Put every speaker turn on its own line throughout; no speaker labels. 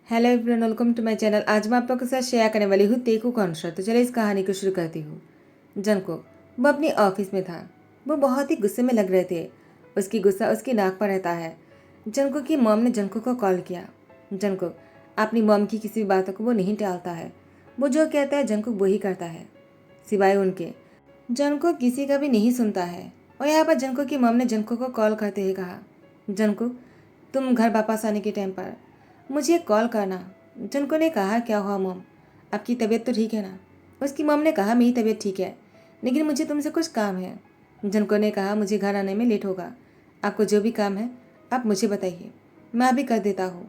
Hello everyone, welcome to my channel. आज मैं आप लोगों के साथ शेयर करने वाली हूँ तेकू कॉन्सर्ट। तो चलिए इस कहानी को शुरू करती हूँ। जंगकुक वो अपनी ऑफिस में था। वो बहुत ही गुस्से में लग रहे थे। उसकी गुस्सा उसकी नाक पर रहता है। जंगकुक की मॉम ने जंगकुक को कॉल किया। जंगकुक अपनी मॉम की किसी भी बातों को वो नहीं टालता है। वो जो कहता है जंगकुक वही करता है, सिवाय उनके। जंगकुक किसी का भी नहीं सुनता है। और यहाँ पर जंगकुक की मॉम ने जंगकुक को कॉल करते हुए कहा, जंगकुक तुम घर वापस आने के टाइम पर मुझे कॉल करना। जंको ने कहा, क्या हुआ मॉम, आपकी तबीयत तो ठीक है ना? उसकी मॉम ने कहा, मेरी तबीयत ठीक है, लेकिन मुझे तुमसे कुछ काम है। जंको ने कहा, मुझे घर आने में लेट होगा। आपको जो भी काम है आप मुझे बताइए, मैं अभी कर देता हूँ।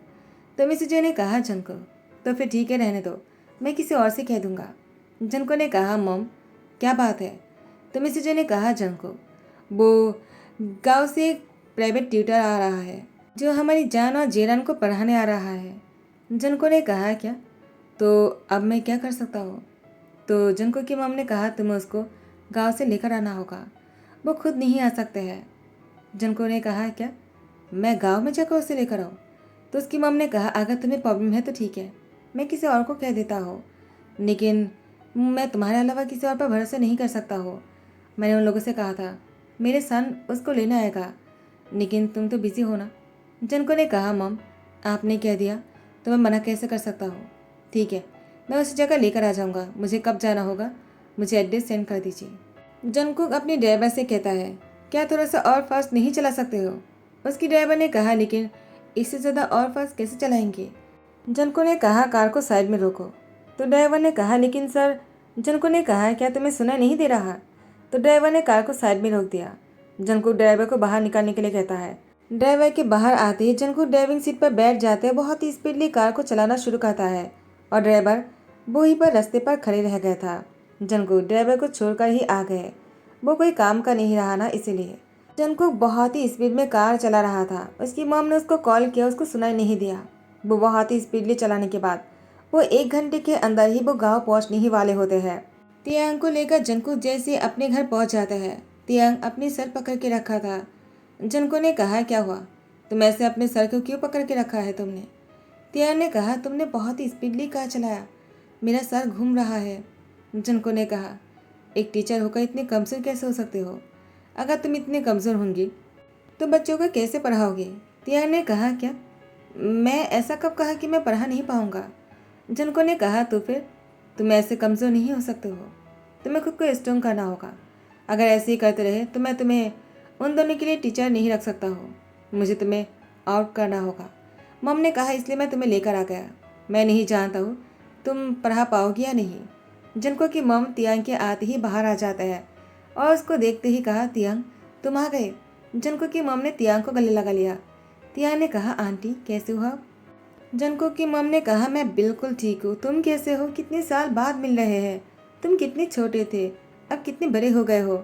तो मिस जे ने कहा, जंको तो फिर ठीक है, रहने दो, मैं किसी और से कह दूँगा। जंको ने कहा, मॉम क्या बात है? तो मिस जे ने कहा, जंको वो गांव से एक प्राइवेट ट्यूटर आ रहा है जो हमारी जान और जेरन को पढ़ाने आ रहा है। जनको ने कहा, क्या? तो अब मैं क्या कर सकता हूँ? तो जनको की मम ने कहा, तुम्हें उसको गांव से लेकर आना होगा, वो खुद नहीं आ सकते हैं। जनको ने कहा, क्या मैं गांव में जाकर उसे लेकर आऊँ? तो उसकी मम ने कहा, अगर तुम्हें प्रॉब्लम है तो ठीक है, मैं किसी और को कह देता हूँ, लेकिन मैं तुम्हारे अलावा किसी और पर भरोसा नहीं कर सकता हूँ। मैंने उन लोगों से कहा था मेरे सन उसको लेने आएगा, लेकिन तुम तो बिजी हो ना। जनको ने कहा, मम आपने कह दिया तो मैं मना कैसे कर सकता हूँ? ठीक है, मैं उस जगह लेकर आ जाऊँगा, मुझे कब जाना होगा मुझे एड्रेस सेंड कर दीजिए। जंकुक अपने ड्राइवर से कहता है, क्या थोड़ा सा और फास्ट नहीं चला सकते हो? उसकी ड्राइवर ने कहा, लेकिन इससे ज़्यादा और फास्ट कैसे चलाएंगे? जनको ने कहा, कार को साइड में रोको। तो ड्राइवर ने कहा, लेकिन सर। जनको ने कहा, क्या तुम्हें सुना नहीं दे रहा? तो ड्राइवर ने कार को साइड में रोक दिया। जनको ड्राइवर को बाहर निकालने के लिए कहता है। ड्राइवर के बाहर आते ही जंकू ड्राइविंग सीट पर बैठ जाते हैं, बहुत ही स्पीडली कार को चलाना शुरू करता है और ड्राइवर वहीं पर रास्ते पर खड़े रह गया था। जंकू ड्राइवर को छोड़कर ही आ गए। वो कोई काम का नहीं रहा ना, इसीलिए जंकू बहुत ही स्पीड में कार चला रहा था। उसकी मॉम ने उसको कॉल किया, उसको सुनाई नहीं दिया। वो बहुत ही स्पीडली चलाने के बाद वो 1 घंटे के अंदर ही वो गाँव पहुँचने ही वाले होते हैं। तियांग को लेकर जंकू जैसे अपने घर पहुँच जाता है। तियांग अपनी सर पकड़ के रखा था। जनको ने कहा, क्या हुआ, तुम ऐसे अपने सर को क्यों पकड़ के रखा है तुमने? तियान ने कहा, तुमने बहुत ही स्पीडली कार चलाया, मेरा सर घूम रहा है। जनको ने कहा, एक टीचर होकर इतने कमज़ोर कैसे हो सकते हो? अगर तुम इतने कमज़ोर होंगी तो बच्चों को कैसे पढ़ाओगे? तियान ने कहा, क्या मैं ऐसा कब कहा कि मैं पढ़ा नहीं पाऊंगा? जनको ने कहा, तो फिर तुम ऐसे कमज़ोर नहीं हो सकते हो, तुम्हें खुद को स्ट्रॉन्ग करना होगा। अगर ऐसे ही करते रहे तो मैं तुम्हें उन दोनों के लिए टीचर नहीं रख सकता हूँ, मुझे तुम्हें आउट करना होगा। मम ने कहा, इसलिए मैं तुम्हें लेकर आ गया, मैं नहीं जानता हूँ तुम पढ़ा पाओगी या नहीं। जनको की मम तियांग के आते ही बाहर आ जाता है और उसको देखते ही कहा, तियांग तुम आ गए। जनको की मम ने तियांग को गले लगा लिया। तियांग ने कहा, आंटी कैसे हो आप? जनको की मम ने कहा, मैं बिल्कुल ठीक हूँ, तुम कैसे हो? कितने साल बाद मिल रहे हैं, तुम कितने छोटे थे अब कितने बड़े हो गए हो।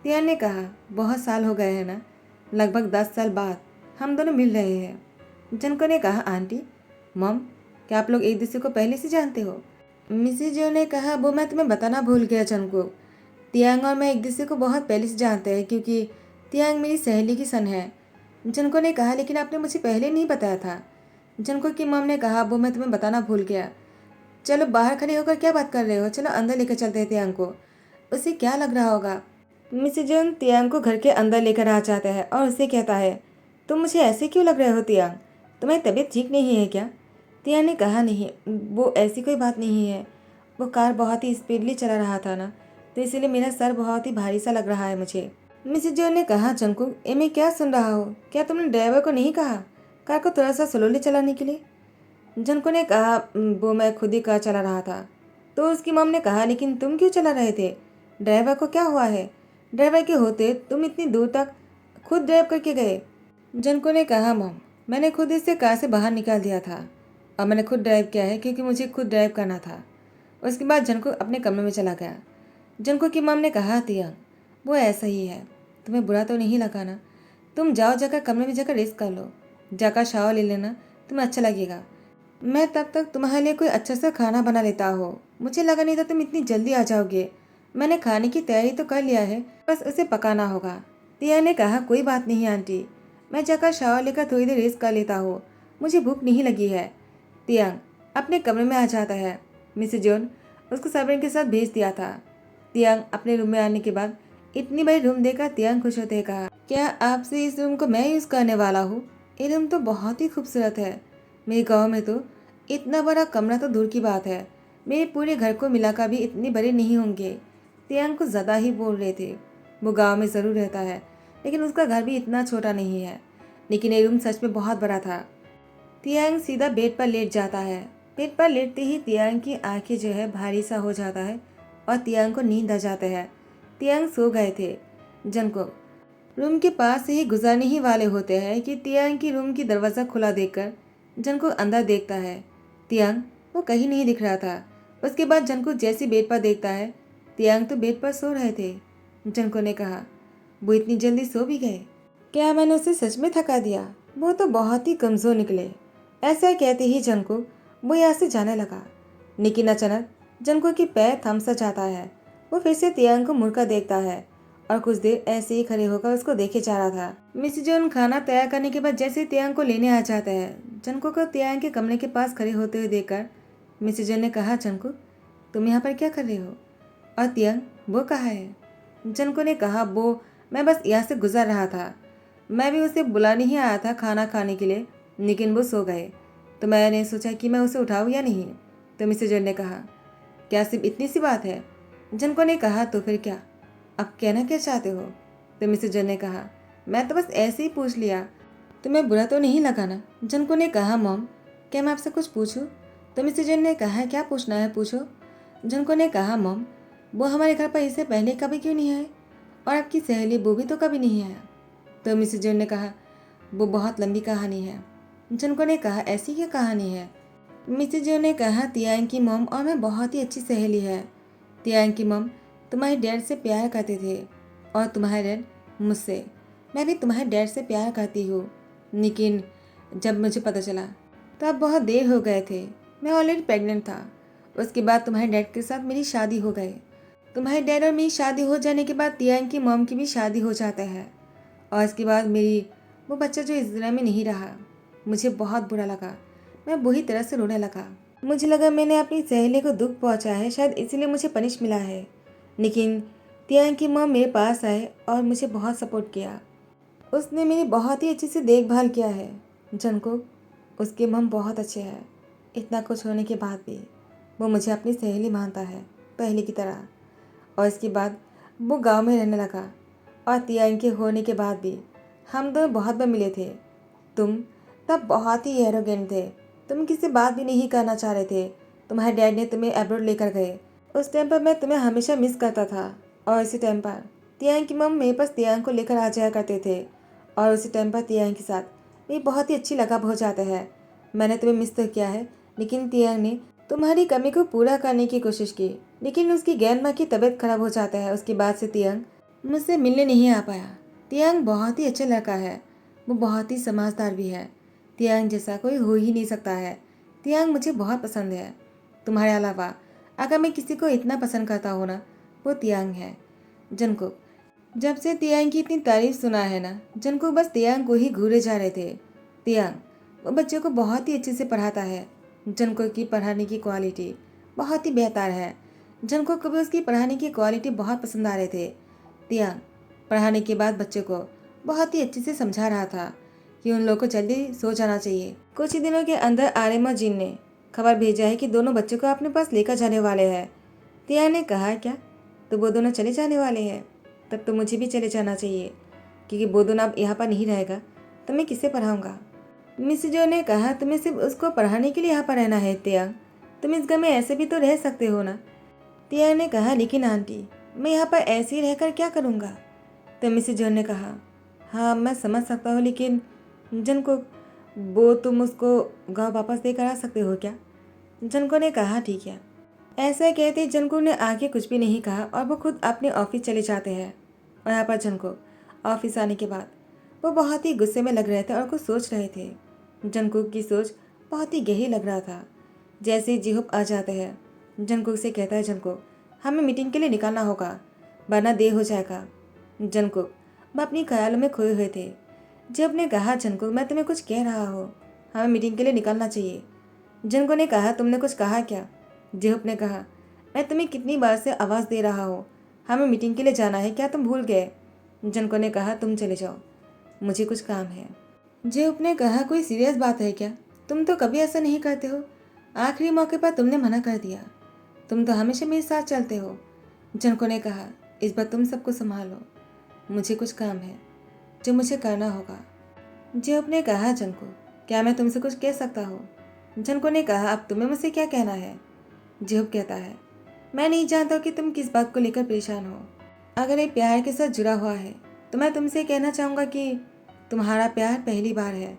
तियान ने कहा, बहुत साल हो गए हैं ना, लगभग 10 साल बाद हम दोनों मिल रहे हैं। जनको ने कहा, आंटी मम क्या आप लोग एक दूसरे को पहले से जानते हो? मिसेज जो ने कहा, वो मैं तुम्हें बताना भूल गया जनको, तियांग और मैं एक दूसरे को बहुत पहले से जानते हैं, क्योंकि तियांग मेरी सहेली की सन है। जनको ने कहा, लेकिन आपने मुझे पहले नहीं बताया था। जनको की मम ने कहा, वो मैं तुम्हें बताना भूल गया। चलो बाहर खड़े होकर क्या बात कर रहे हो, चलो अंदर लेकर चलते हैं तियांग को, उसे क्या लग रहा होगा। मिसेज जोन तियांग को घर के अंदर लेकर आ जाता है और उसे कहता है, तुम मुझे ऐसे क्यों लग रहे हो तियांग, तुम्हारी तबीयत ठीक नहीं है क्या? तियांग ने कहा, नहीं वो ऐसी कोई बात नहीं है, वो कार बहुत ही स्पीडली चला रहा था ना, तो इसीलिए मेरा सर बहुत ही भारी सा लग रहा है मुझे। मिसेज जोन ने कहा, जंकुक ए मैं क्या सुन रहा हो, क्या तुमने ड्राइवर को नहीं कहा कार को थोड़ा सा स्लोली चलाने के लिए? जनको ने कहा, वो मैं खुद ही कार चला रहा था। तो उसकी मम ने कहा, लेकिन तुम क्यों चला रहे थे, ड्राइवर को क्या हुआ है? ड्राइवर के होते तुम इतनी दूर तक खुद ड्राइव करके गए। जनको ने कहा, मम मैंने खुद इसे कार से बाहर निकाल दिया था और मैंने खुद ड्राइव किया है, क्योंकि मुझे खुद ड्राइव करना था। उसके बाद जनको अपने कमरे में चला गया। जनको की मम ने कहा, तियांग वो ऐसा ही है, तुम्हें बुरा तो नहीं लगा ना? तुम जाओ जाकर कमरे में जाकर रेस्ट कर लो, जाकर शावर ले लेना, तुम्हें अच्छा लगेगा। मैं तब तक तुम्हारे लिए कोई अच्छा सा खाना बना लेता हो, मुझे लगा नहीं था तुम इतनी जल्दी आ जाओगे। मैंने खाने की तैयारी तो कर लिया है, बस उसे पकाना होगा। तिया ने कहा, कोई बात नहीं आंटी, मैं जाकर शावर लेकर थोड़ी देर रेस्ट कर लेता हूँ, मुझे भूख नहीं लगी है। तियांग अपने कमरे में आ जाता है। मिसेज जोन उसको सर्वेंट के साथ भेज दिया था। तियांग अपने रूम में आने के बाद इतनी बड़ी रूम देखकर तियांग खुश होते कहा, क्या आपसे इस रूम को मैं यूज़ करने वाला हूँ? ये रूम तो बहुत ही खूबसूरत है। मेरे गाँव में तो इतना बड़ा कमरा तो दूर की बात है, मेरे पूरे घर को मिलाकर भी इतने बड़े नहीं होंगे। तियांग को ज़्यादा ही बोल रहे थे। वो गाँव में ज़रूर रहता है, लेकिन उसका घर भी इतना छोटा नहीं है। लेकिन ये रूम सच में बहुत बड़ा था। तियांग सीधा बेड पर लेट जाता है। बेड पर लेटते ही तियांग की आंखें जो है भारी सा हो जाता है और तियांग को नींद आ जाता है। तियांग सो गए थे। जंगकुक रूम के पास से ही गुजरने ही वाले होते हैं कि तियांग की रूम की दरवाज़ा खुला देखकर जंगकुक अंदर देखता है। तियांग वो कहीं नहीं दिख रहा था। उसके बाद जंगकुक जैसी बेड पर देखता है, तियांग तो बेड पर सो रहे थे। जंगकुक ने कहा, वो इतनी जल्दी सो भी गए? क्या मैंने उसे सच में थका दिया? वो तो बहुत ही कमज़ोर निकले। ऐसा कहते ही जंगकुक वो यहाँ से जाने लगा। लेकिन अचानक जंगकुक की पैर थम सा जाता है। वो फिर से तियांग को मुड़कर देखता है और कुछ देर ऐसे ही खड़े होकर उसको देखे जा रहा था। मिसेज जोन खाना तैयार करने के बाद जैसे तियांग को लेने आ जाता है, जंगकुक को तियांग के कमरे के पास खड़े होते हुए देखकर मिसेज जोन ने कहा, जंगकुक तुम यहाँ पर क्या कर रहे हो? और तियांग वो कहाँ है? जंगकुक ने कहा, वो मैं बस यहाँ से गुजर रहा था। मैं भी उसे बुलाने ही आया था खाना खाने के लिए, लेकिन वो सो गए तो मैंने सोचा कि मैं उसे उठाऊँ या नहीं। तो मिसेज जोन ने कहा, क्या सिर्फ इतनी सी बात है? जंगकुक ने कहा, तो फिर क्या? अब कहना क्या चाहते हो? तो मिसेज जोन ने कहा, मैं तो बस ऐसे ही पूछ लिया, तुम्हें बुरा तो नहीं लगा ना? जंगकुक ने कहा, मॉम क्या मैं आपसे कुछ पूछूं? तो मिसेज जोन ने कहा, क्या पूछना है पूछो। जंगकुक ने कहा, मॉम वो हमारे घर पर इससे पहले कभी क्यों नहीं आए, और आपकी सहेली वो भी तो कभी नहीं आया। तो मिसेज जोन ने कहा, वो बहुत लंबी कहानी है। जंगकुक ने कहा, ऐसी क्या कहानी है? मिसेज जोन ने कहा, तियांग की मॉम और मैं बहुत ही अच्छी सहेली है। तियांग की मॉम तुम्हारे डैड से प्यार करते थे और तुम्हारे डैड मुझसे। मैं भी तुम्हारे डैड से प्यार करती हूँ, लेकिन जब मुझे पता चला तो अब बहुत देर हो गए थे। मैं ऑलरेडी प्रेग्नेंट था। उसके बाद तुम्हारे डैड के साथ मेरी शादी हो गई। तुम्हारे डैड और मेरी शादी हो जाने के बाद तियांग की मॉम की भी शादी हो जाता है और इसके बाद मेरी वो बच्चा जो इस दुनिया में नहीं रहा। मुझे बहुत बुरा लगा। मैं बुरी तरह से रोने लगा। मुझे लगा मैंने अपनी सहेली को दुख पहुंचा है, शायद इसीलिए मुझे पनिश मिला है। लेकिन तियांग की मॉम मेरे पास आए और मुझे बहुत सपोर्ट किया। उसने मेरी बहुत ही अच्छे से देखभाल किया है। जंगकुक उसके मॉम बहुत अच्छे हैं। इतना कुछ होने के बाद भी वो मुझे अपनी सहेली मानता है, पहले की तरह। और इसके बाद वो गांव में रहने लगा और तियांग के होने के बाद भी हम दोनों बहुत बार मिले थे। तुम तब बहुत ही एरोगेंट थे। तुम किसी बात भी नहीं करना चाह रहे थे। तुम्हारे डैड ने तुम्हें अब्रॉड लेकर गए। उस टाइम पर मैं तुम्हें हमेशा मिस करता था और इसी टाइम पर तियांग की मम मेरे पास तियांग को लेकर आ जाया करते थे और उसी टाइम पर तियांग के साथ मेरी बहुत ही अच्छी लगाव हो जाता है। मैंने तुम्हें मिस तो किया है, लेकिन तियांग ने तुम्हारी कमी को पूरा करने की कोशिश की, लेकिन उसकी ग्रैंड माँ की तबीयत खराब हो जाता है। उसके बाद से तियांग मुझसे मिलने नहीं आ पाया। तियांग बहुत ही अच्छा लड़का है। वो बहुत ही समझदार भी है। तियांग जैसा कोई हो ही नहीं सकता है। तियांग मुझे बहुत पसंद है। तुम्हारे अलावा अगर मैं किसी को इतना पसंद करता हूँ ना, वो तियांग है। जंगकुक जब से तियांग की इतनी तारीफ सुना है ना, जंगकुक बस तियांग को ही घूरे जा रहे थे। तियांग वो बच्चों को बहुत ही अच्छे से पढ़ाता है। जंगकुक की पढ़ाने की क्वालिटी बहुत ही बेहतर है। जंगकुक को भी उसकी पढ़ाने की क्वालिटी बहुत पसंद आ रहे थे। तियांग पढ़ाने के बाद बच्चों को बहुत ही अच्छे से समझा रहा था कि उन लोगों को जल्दी सो जाना चाहिए। कुछ ही दिनों के अंदर आर्यमा जिन ने खबर भेजा है कि दोनों बच्चों को अपने पास लेकर जाने वाले हैं। तियांग ने कहा, क्या तो वो दोनों चले जाने वाले हैं? तब तो मुझे भी चले जाना चाहिए, क्योंकि वो दोनों अब यहाँ पर नहीं रहेगा तो मैं किसे पढ़ाऊँगा। मिस जो ने कहा, तुम्हें सिर्फ उसको पढ़ाने के लिए यहाँ पर रहना है तियांग? तुम इस घर में ऐसे भी तो रह सकते हो ना। तियांग ने कहा, लेकिन आंटी मैं यहाँ पर ऐसे ही रहकर क्या करूँगा। तो मिसेज जॉन ने कहा, हाँ मैं समझ सकता हूँ, लेकिन जनको वो तुम उसको गाँव वापस देकर आ सकते हो क्या? जनको ने कहा, ठीक है। ऐसा कहते जनको ने आगे कुछ भी नहीं कहा और वो खुद अपने ऑफिस चले जाते हैं। और यहाँ पर जनको ऑफिस आने के बाद वो बहुत ही गुस्से में लग रहे थे और कुछ सोच रहे थे। जंगकुक की सोच बहुत ही गहरी लग रहा था। जैसे ही जिहुप आ जाते हैं, जंगकुक से कहता है, जंगकुक हमें मीटिंग के लिए निकालना होगा वरना देर हो जाएगा। जंगकुक वह अपनी ख्यालों में खोए हुए थे। जब ने कहा, जंगकुक मैं तुम्हें कुछ कह रहा हूँ, हमें मीटिंग के लिए निकलना चाहिए। जनको ने कहा, तुमने कुछ कहा क्या? जेहूप ने कहा, मैं तुम्हें कितनी बार से आवाज़ दे रहा हूँ, हमें मीटिंग के लिए जाना है, क्या तुम भूल गए? जनको ने कहा, तुम चले जाओ, मुझे कुछ काम है। जेहूप ने कहा, कोई सीरियस बात है क्या? तुम तो कभी ऐसा नहीं करते हो, आखिरी मौके पर तुमने मना कर दिया, तुम तो हमेशा मेरे साथ चलते हो। जनको ने कहा, इस बार तुम सबको संभालो, मुझे कुछ काम है जो मुझे करना होगा। जेहूप ने कहा, जनको, क्या मैं तुमसे कुछ कह सकता हूँ? जनको ने कहा, अब तुम्हें मुझसे क्या कहना है? जेहूप कहता है, मैं नहीं जानता कि तुम किस बात को लेकर परेशान हो। अगर ये प्यार के साथ जुड़ा हुआ है तो मैं तुमसे कहना चाहूँगा कि तुम्हारा प्यार पहली बार है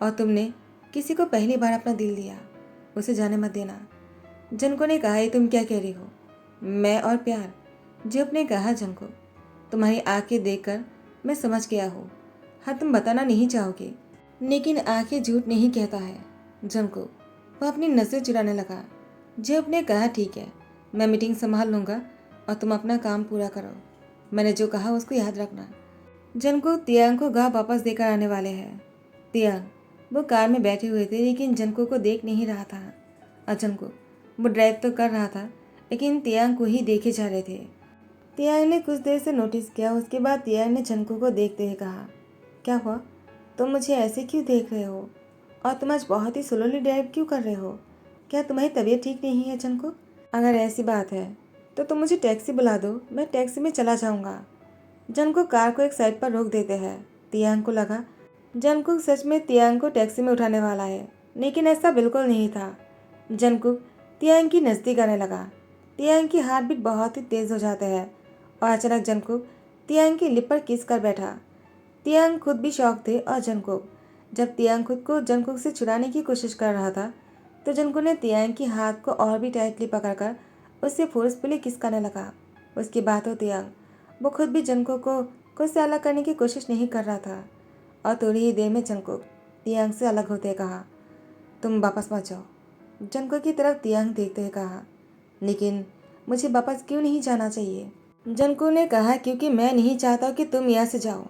और तुमने किसी को पहली बार अपना दिल दिया, उसे जाने मत देना। जनको ने कहा, ये तुम क्या कह रही हो? मैं और प्यार? जेहूप ने कहा, जनको, तुम्हारी आंखें देखकर मैं समझ गया हूँ। हाँ, तुम बताना नहीं चाहोगे, लेकिन आंखें झूठ नहीं कहता है। जनको वह अपनी नज़र चुराने लगा। जेहूप ने कहा, ठीक है, मैं मीटिंग संभाल लूँगा और तुम अपना काम पूरा करो। मैंने जो कहा उसको याद रखना। जनको तियांग को गाँव वापस देकर आने वाले हैं। तियांग वो कार में बैठे हुए थे लेकिन जनको को देख नहीं रहा था। और जनको वो ड्राइव तो कर रहा था लेकिन तियांग को ही देखे जा रहे थे। तियांग ने कुछ देर से नोटिस किया, उसके बाद तियांग ने जनको को देखते हुए कहा, क्या हुआ, तुम मुझे ऐसे क्यों देख रहे हो और तुम आज बहुत ही स्लोली ड्राइव क्यों कर रहे हो? क्या तुम्हारी तबीयत ठीक नहीं है जनको? अगर ऐसी बात है तो तुम मुझे टैक्सी बुला दो, मैं टैक्सी में चला जाऊंगा। जनको कार को एक साइड पर रोक देते हैं। तियांग को लगा जनको सच में तियांग को टैक्सी में उठाने वाला है, लेकिन ऐसा बिल्कुल नहीं था। जनको तियांग की नज़दीक आने लगा। तियांग की हार्ट बीट बहुत ही तेज़ हो जाते हैं और अचानक जनको तियांग की लिप पर किस कर बैठा। तियांग खुद भी शौक थे और जनको जब तियांग खुद को जनको से छुड़ाने की कोशिश कर रहा था तो जनको ने तियांग की हाथ को और भी टाइटली पकड़कर उससे फोर्सफुली किस करने लगा। उसकी बात हो तियांग वो खुद भी जनको को खुद से अलग करने की कोशिश नहीं कर रहा था और थोड़ी ही देर में जनको तियांग से अलग होते कहा, तुम वापस मत जाओ। जनको की तरफ तियांग देखते हुए कहा, लेकिन मुझे वापस क्यों नहीं जाना चाहिए? जनको ने कहा, क्योंकि मैं नहीं चाहता कि तुम यहाँ से जाओ।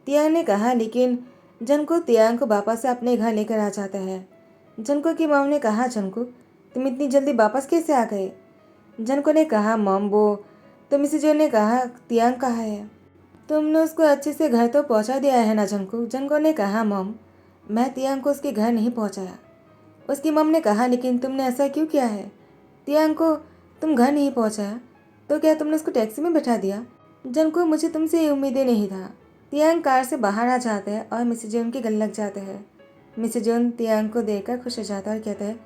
तियांग ने कहा, लेकिन जनको तियांग को वापस से अपने घर लेकर आ जाता है। जनको की मॉम ने कहा, जनको तुम इतनी जल्दी वापस कैसे आ गए? जनको ने कहा, मॉम वो तो मिसेज जो ने कहा, तियांग कहाँ है? तुमने उसको अच्छे से घर तो पहुंचा दिया है ना जनको? जनको ने कहा, मॉम मैं तियांग को उसके घर नहीं पहुंचाया। उसकी मॉम ने कहा, लेकिन तुमने ऐसा क्यों किया है? तियांग को तुम घर नहीं पहुंचाया तो क्या तुमने उसको टैक्सी में बैठा दिया? जनको मुझे तुमसे ये उम्मीदें नहीं था। तियांग कार से बाहर आ जाते हैं और मिसेज जोन के गले लग जाते हैं। मिसेज जोन तियांग को देखकर खुश हो जाता है और कहता है,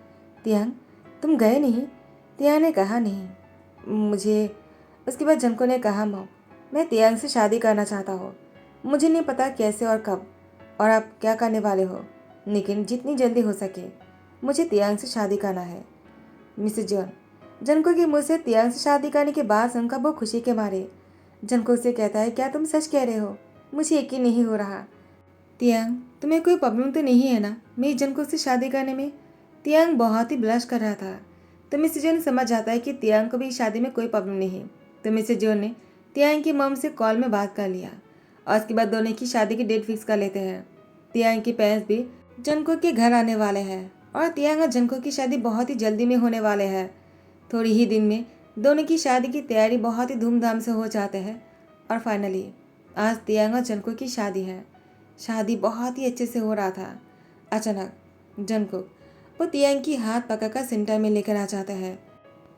तियांग तुम गए नहीं? तियांग ने कहा, नहीं मुझे। उसके बाद जनको ने कहा, मॉम मैं तियांग से शादी करना चाहता हूँ। मुझे नहीं पता कैसे और कब और आप क्या करने वाले हो, लेकिन जितनी जल्दी हो सके मुझे तियांग से शादी करना है। मिसेज जॉन जनको के मुँह से तियांग से शादी करने के बाद सुनकर वो खुशी के मारे जनको से कहता है, क्या तुम सच कह रहे हो? मुझे यकीन नहीं हो रहा। तियांग तुम्हें कोई प्रॉब्लम तो नहीं है ना मेरी जनको से शादी करने में? तियांग बहुत ही ब्लश कर रहा था। तो मिसेज जॉन समझ जाता है कि तियांग को भी शादी में कोई प्रॉब्लम नहीं। तो मिसेज जॉन ने तियांग की मॉम से कॉल में बात कर लिया और उसके बाद दोनों की शादी की डेट फिक्स कर लेते हैं। तियांग के पेरेंट्स भी जनको के घर आने वाले हैं और तियांग और जनको की शादी बहुत ही जल्दी में होने वाले हैं। थोड़ी ही दिन में दोनों की शादी की तैयारी बहुत ही धूमधाम से हो जाते हैं और फाइनली आज तियांग और जनको की शादी है। शादी बहुत ही अच्छे से हो रहा था। अचानक जनको वो तियांग की हाथ पकड़कर सेंटर में लेकर आ जाता है।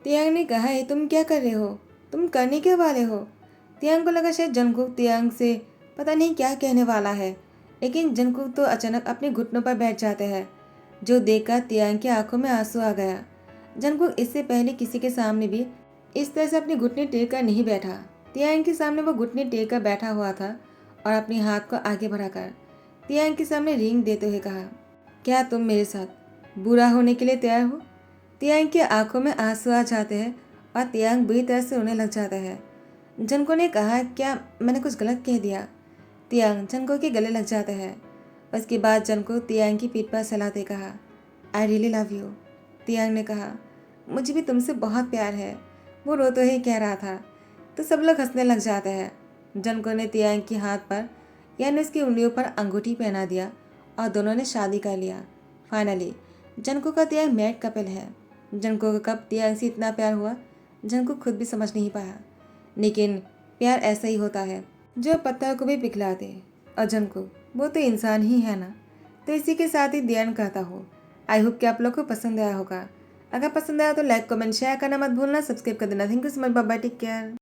तियांग ने कहा, है तुम क्या कर रहे हो? तुम करने के वाले हो? तियांग को लगा शायद जनको तियांग से पता नहीं क्या कहने वाला है, लेकिन जनको तो अचानक अपने घुटनों पर बैठ जाते हैं, जो देखकर तियांग की आंखों में आंसू आ गया। जनको इससे पहले किसी के सामने भी इस तरह से अपने घुटने टेक कर नहीं बैठा। तियांग के सामने वो घुटने टेक कर बैठा हुआ था और अपने हाथ को आगे बढ़ाकर तियांग के सामने रिंग देते हुए कहा, क्या तुम मेरे साथ बुरा होने के लिए तैयार हो? तियांग की आंखों में आंसू आ जाते हैं और तियांग बुरी तरह से रोने लग जाता है। जनको ने कहा, क्या मैंने कुछ गलत कह दिया? तियांग जनको के गले लग जाते हैं। उसके बाद जनको तियांग की पीठ पर सहलाते कहा, आई रियली लव यू। तियांग ने कहा, मुझे भी तुमसे बहुत प्यार है। वो रो तो ही कह रहा था तो सब लोग हंसने लग जाते हैं। जनको ने तियांग की हाथ पर यानी उसकी उंगलियों पर अंगूठी पहना दिया और दोनों ने शादी कर लिया। फाइनली जनको का दिया मैट कपिल है। जनको को कब दिया से इतना प्यार हुआ, जनको खुद भी समझ नहीं पाया। लेकिन प्यार ऐसा ही होता है जो पत्थर को भी पिघला दे। और जनको वो तो इंसान ही है ना। तो इसी के साथ ही ध्यान कहता हूँ, आई होप कि आप लोग को पसंद आया होगा। अगर पसंद आया तो लाइक कमेंट शेयर करना मत भूलना, सब्सक्राइब कर देना। Thank you so much, bye bye, take care.